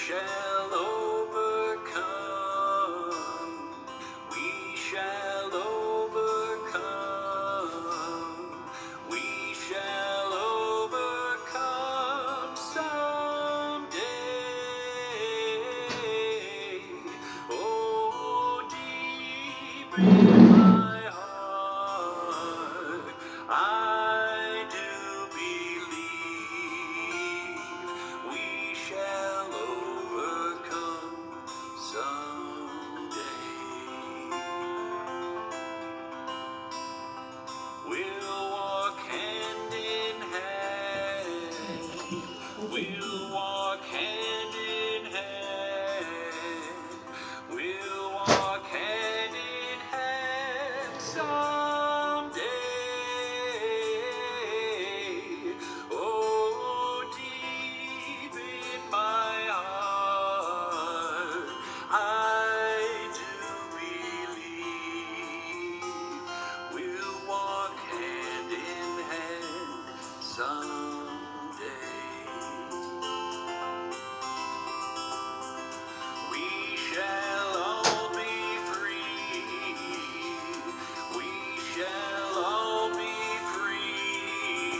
shall overcome. We shall overcome. We shall overcome someday. Oh, deep in my heart, I do believe we shall overcome someday. We'll walk hand in hand. We'll walk hand in hand. We'll walk hand in hand someday. Oh, deep in my heart, I do believe we'll walk hand in hand someday. We shall all be free. We shall all be free.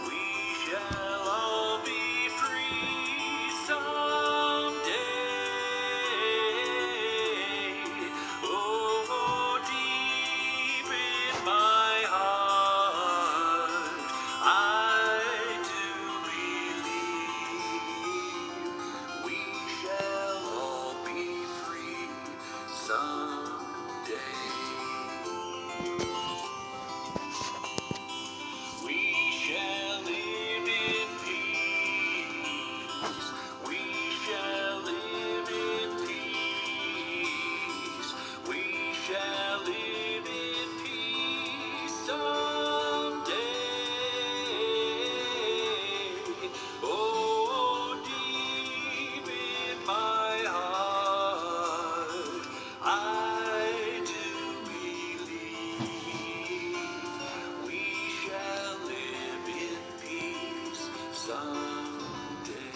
We shall all be free someday. Oh, deep in my heart, I do believe we shall all be free someday. We shall live in peace. We shall live in peace. We shall live in peace someday. Oh, deep in my heart, I do believe we shall live in peace someday.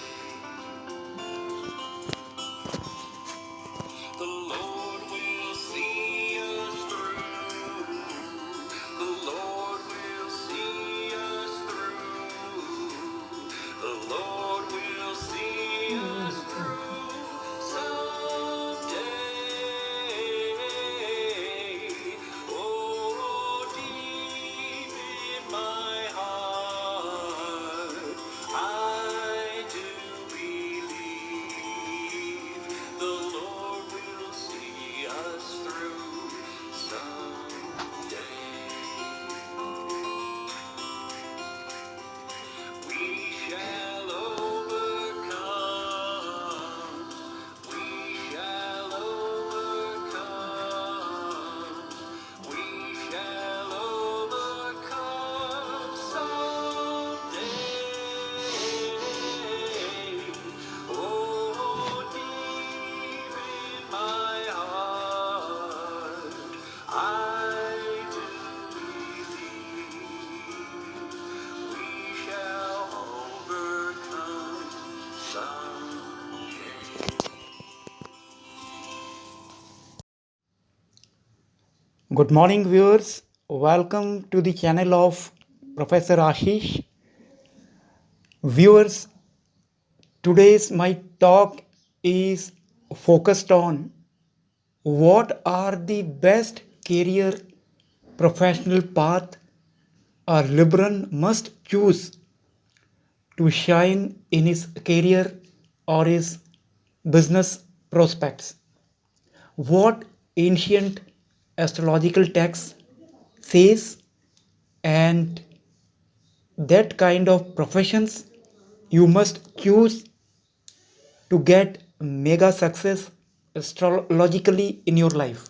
The Lord will see us through. The Lord will see us through. The Lord will see us through someday. Oh, deep in my heart, I do believe the Lord will see us through someday. We shall overcome. We shall overcome. We shall overcome someday. Oh, deep in my heart, I do believe we shall overcome someday. Good morning, viewers. Welcome to the channel of Professor Ashish. Viewers, today's my talk is focused on what are the best career professional path a liberal must choose to shine in his career or his business prospects. What ancient astrological text says, and that kind of professions you must choose to get mega success astrologically in your life.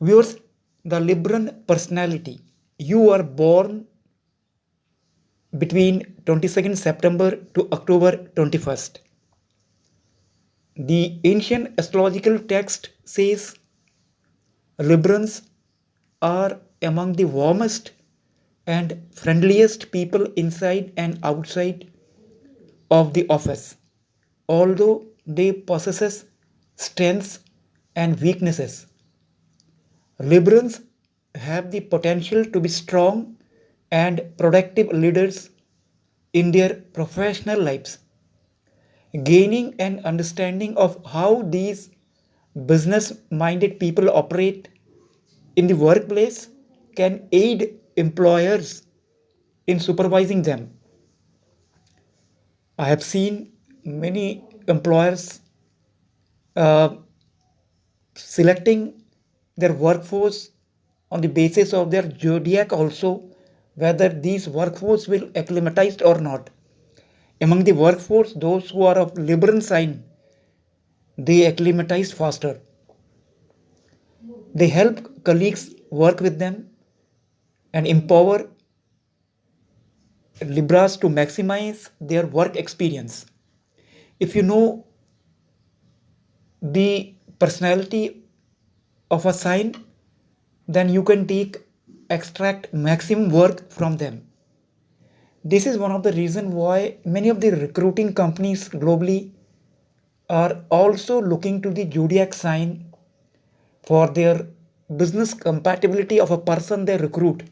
Viewers, the Libran personality, you are born between 22nd September to October 21st. The ancient astrological text says Librans are among the warmest and friendliest people inside and outside of the office, although they possess strengths and weaknesses. Liberals have the potential to be strong and productive leaders in their professional lives. Gaining an understanding of how these business minded people operate in the workplace can aid employers in supervising them. I have seen many employers uh, selecting their workforce on the basis of their zodiac also, whether these workforce will acclimatized or not. Among the workforce, those who are of liberal sign, they acclimatize faster. They help colleagues work with them and empower Libras to maximize their work experience. If you know the personality of a sign, then you can extract maximum work from them. This is one of the reasons why many of the recruiting companies globally are also looking to the zodiac sign for their business compatibility of a person they recruit.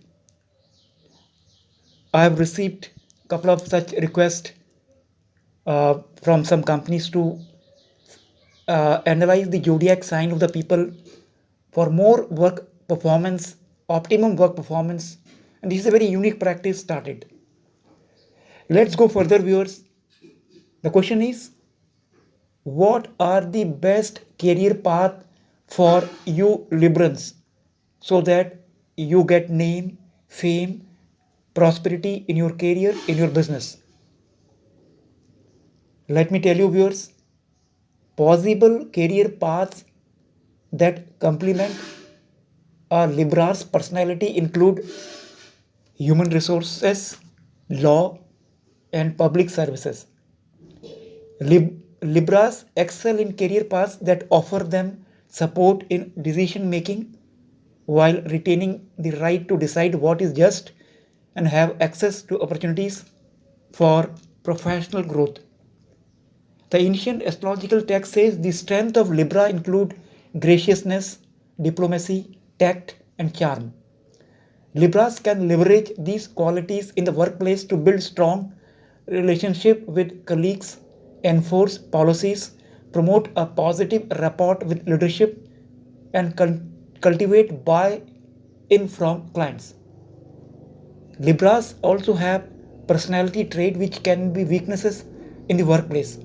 I have received a couple of such requests from some companies to analyze the zodiac sign of the people for more work performance, optimum work performance. And this is a very unique practice started. Let's go further, viewers. The question is, what are the best career path for you Librans so that you get name, fame, prosperity in your career, in your business? Let me tell you, viewers, possible career paths that complement a Libra's personality include human resources, law, and public services. Libras excel in career paths that offer them support in decision making while retaining the right to decide what is just and have access to opportunities for professional growth. The ancient astrological text says the strength of Libra include graciousness, diplomacy, tact, and charm. Libras can leverage these qualities in the workplace to build strong relationship with colleagues, enforce policies, promote a positive rapport with leadership, and cultivate buy-in from clients. Libras also have personality trait which can be weaknesses in the workplace.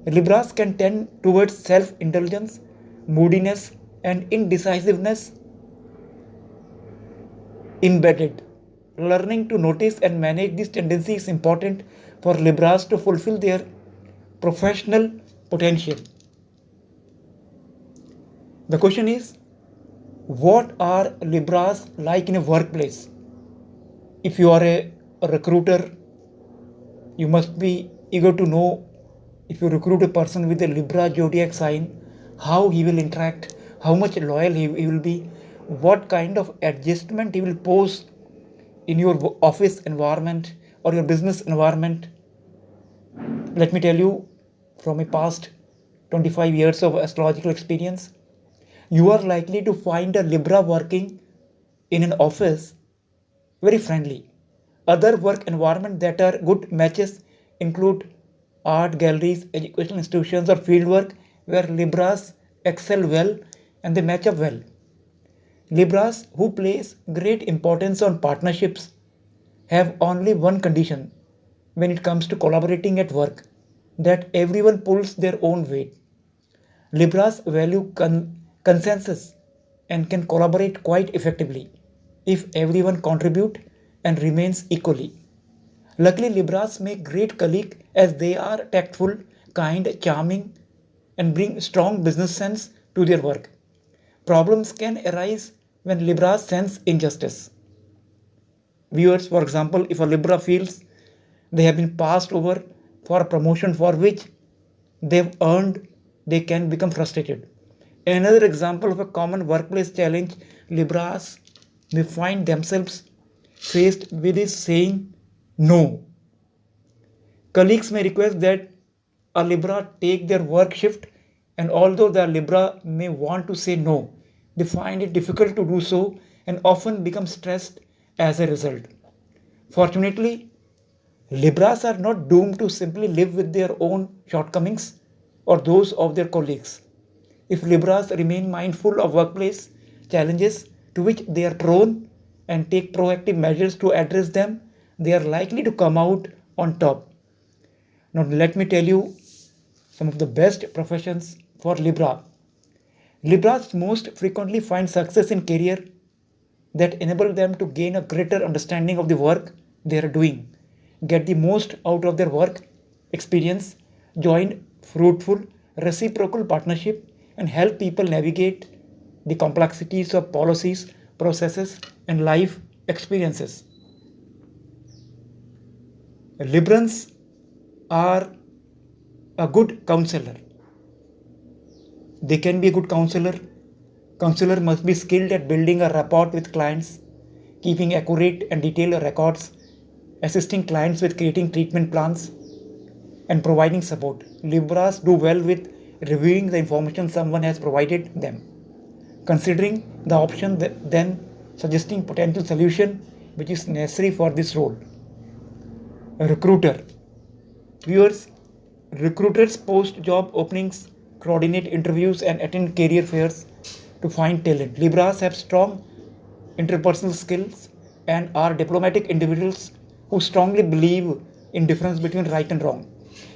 Libras can tend towards self-indulgence, moodiness, and indecisiveness embedded. Learning to notice and manage this tendency is important for Libras to fulfill their professional potential. The question is, what are Libras like in a workplace? If you are a recruiter, you must be eager to know, if you recruit a person with a Libra zodiac sign, how he will interact, how much loyal he will be, what kind of adjustment he will pose in your office environment or your business environment. Let me tell you from my past 25 years of astrological experience, you are likely to find a Libra working in an office very friendly. Other work environments that are good matches include art galleries, educational institutions, or fieldwork where Libras excel well and they match up well. Libras who place great importance on partnerships have only one condition when it comes to collaborating at work, that everyone pulls their own weight. Libras value consensus and can collaborate quite effectively if everyone contribute and remains equally. Luckily, Libras make great colleagues as they are tactful, kind, charming, and bring strong business sense to their work. Problems can arise when Libras sense injustice. Viewers, for example, if a Libra feels they have been passed over for a promotion for which they've earned, they can become frustrated. Another example of a common workplace challenge Libras may find themselves faced with is saying no. Colleagues may request that a Libra take their work shift, and although the Libra may want to say no, they find it difficult to do so and often become stressed as a result. Fortunately, Libras are not doomed to simply live with their own shortcomings or those of their colleagues. If Libras remain mindful of workplace challenges to which they are prone and take proactive measures to address them, they are likely to come out on top. Now, let me tell you some of the best professions for Libra. Libras most frequently find success in career that enable them to gain a greater understanding of the work they are doing, get the most out of their work experience, join fruitful reciprocal partnership, and help people navigate the complexities of policies, processes, and life experiences. Librans are a good counselor. They can be a good counselor. Counselor must be skilled at building a rapport with clients, keeping accurate and detailed records, assisting clients with creating treatment plans, and providing support. Libras do well with reviewing the information someone has provided them, considering the option, then suggesting potential solution which is necessary for this role. A recruiter. Viewers, recruiters post job openings, coordinate interviews, and attend career fairs to find talent. Libras have strong interpersonal skills and are diplomatic individuals who strongly believe in difference between right and wrong.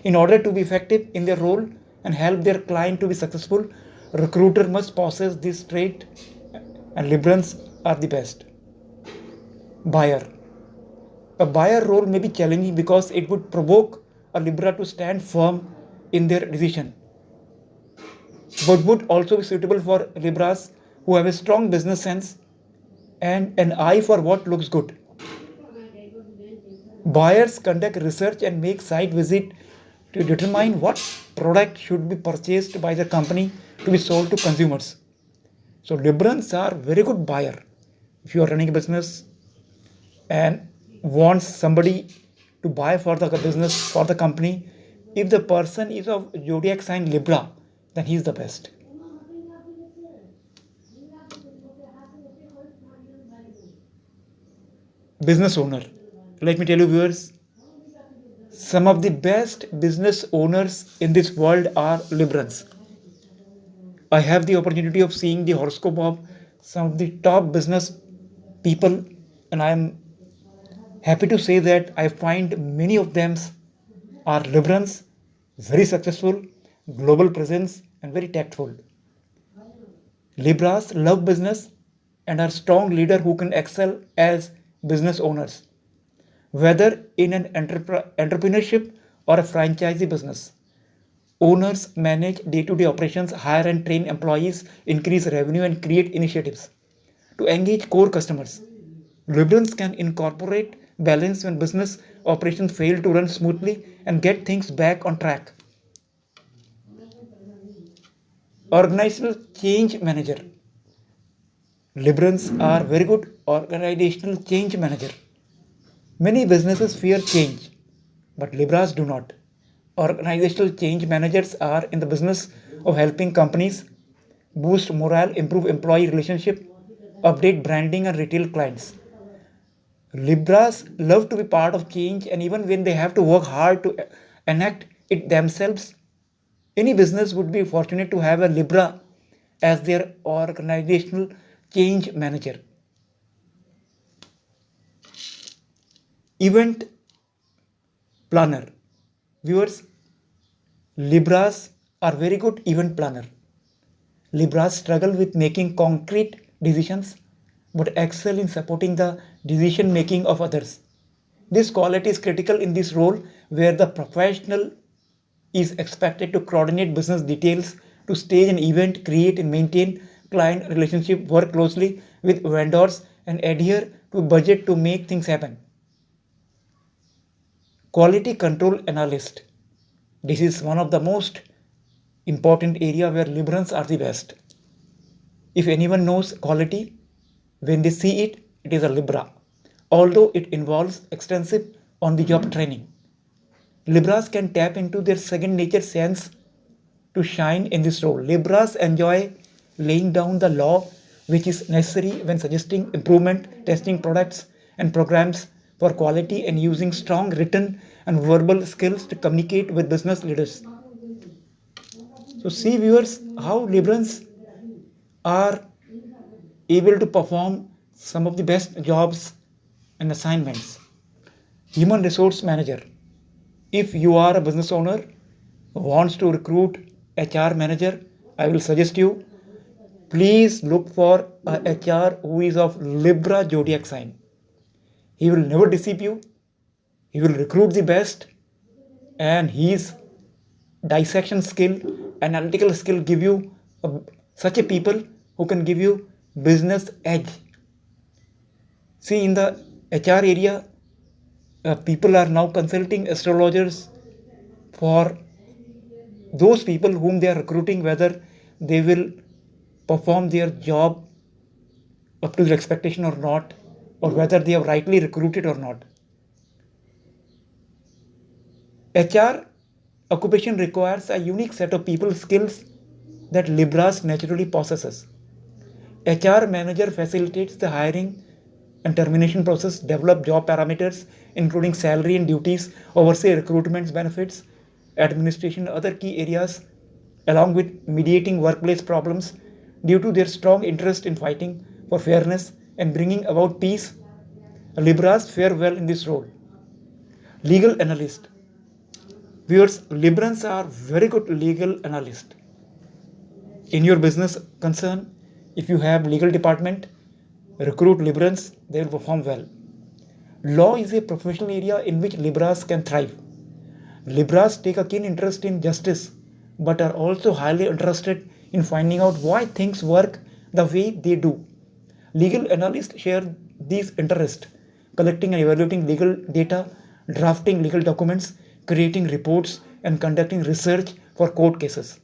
In order to be effective in their role and help their client to be successful, recruiter must possess this trait, and Librans are the best. Buyer. A buyer role may be challenging because it would provoke a Libra to stand firm in their decision, but would also be suitable for Libras who have a strong business sense and an eye for what looks good. Buyers conduct research and make site visit to determine what product should be purchased by the company to be sold to consumers. So Librans are very good buyer. If you are running a business and wants somebody to buy for the business for the company, if the person is of zodiac sign Libra, then he is the best. Business owner. Let me tell you, viewers, some of the best business owners in this world are Librans. I have the opportunity of seeing the horoscope of some of the top business people, and I am happy to say that I find many of them are Librans, very successful, global presence, and very tactful. Libras love business and are strong leader who can excel as business owners, whether in an entrepreneurship or a franchisee business. Owners manage day-to-day operations, hire and train employees, increase revenue, and create initiatives to engage core customers. Liberals can incorporate balance when business operations fail to run smoothly and get things back on track. Organizational change manager. Liberals are very good organizational change manager. Many businesses fear change, but Libras do not. Organizational change managers are in the business of helping companies boost morale, improve employee relationship, update branding and retail clients. Libras love to be part of change, and even when they have to work hard to enact it themselves, any business would be fortunate to have a Libra as their organizational change manager. Event planner. Viewers, Libras are very good event planner. Libras struggle with making concrete decisions but excel in supporting the decision making of others. This quality is critical in this role where the professional is expected to coordinate business details, to stage an event, create and maintain client relationship, work closely with vendors, and adhere to budget to make things happen. Quality control analyst. This is one of the most important area where Librans are the best. If anyone knows quality, when they see it, it is a Libra, although it involves extensive on the job training. Libras can tap into their second nature sense to shine in this role. Libras enjoy laying down the law which is necessary when suggesting improvement, testing products and programs for quality, and using strong written and verbal skills to communicate with business leaders. So, see viewers how Librans are able to perform some of the best jobs and assignments. Human resource manager. If you are a business owner who wants to recruit HR manager, I will suggest you please look for a HR who is of Libra zodiac sign. He will never deceive you. He will recruit the best, and his dissection skill, analytical skill give you such a people who can give you business edge. See, in the HR area, people are now consulting astrologers for those people whom they are recruiting, whether they will perform their job up to their expectation or not, or whether they have rightly recruited or not. HR occupation requires a unique set of people skills that Libras naturally possesses. HR manager facilitates the hiring and termination process, develop job parameters including salary and duties, oversee recruitment benefits, administration, other key areas, along with mediating workplace problems. Due to their strong interest in fighting for fairness and bringing about peace, Libras fare well in this role. Legal analyst. Viewers, Librans are very good legal analyst. In your business concern, if you have legal department, recruit Librans, they will perform well. Law is a professional area in which Libras can thrive. Libras take a keen interest in justice, but are also highly interested in finding out why things work the way they do. Legal analysts share these interests, collecting and evaluating legal data, drafting legal documents, creating reports, and conducting research for court cases.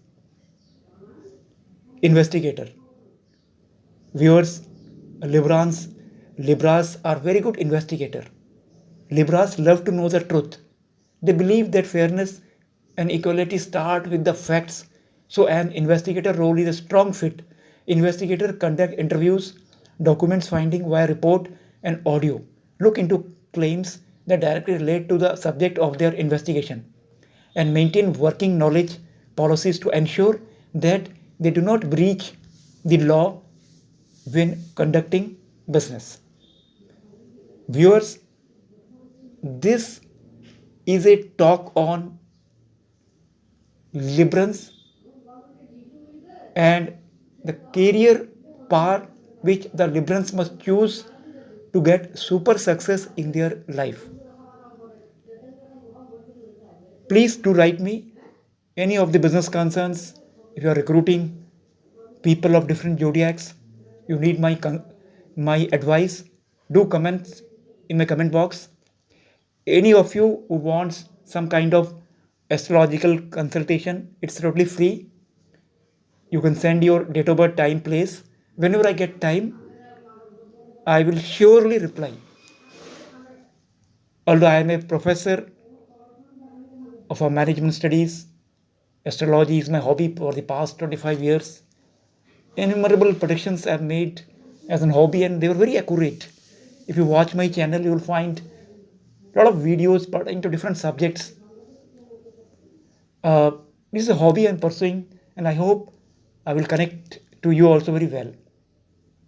Investigator. Viewers, Libras are very good investigator. Libras love to know the truth. They believe that fairness and equality start with the facts. So an investigator role is a strong fit. Investigator conduct interviews, documents finding via report and audio. Look into claims that directly relate to the subject of their investigation, and maintain working knowledge policies to ensure that they do not breach the law when conducting business. Viewers, this is a talk on Librans and the career path which the Librans must choose to get super success in their life. Please do write me any of the business concerns. If you are recruiting people of different zodiacs, you need my advice, do comment in my comment box. Any of you who wants some kind of astrological consultation, it's totally free. You can send your date of birth, time, place. Whenever I get time, I will surely reply. Although I am a professor of management studies, astrology is my hobby for the past 25 years. Innumerable predictions I have made as an hobby, and they were very accurate. If you watch my channel, you will find a lot of videos pertaining to different subjects. Uh, this is a hobby I'm pursuing, and I hope I will connect to you also very well.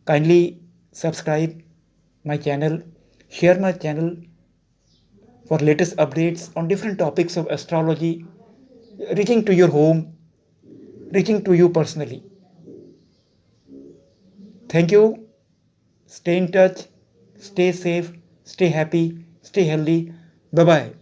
Kindly subscribe my channel, share my channel for latest updates on different topics of astrology, reaching to your home, reaching to you personally. Thank you. Stay in touch, stay safe, stay happy, stay healthy. Bye bye.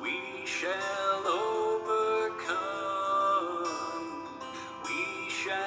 We shall overcome. We shall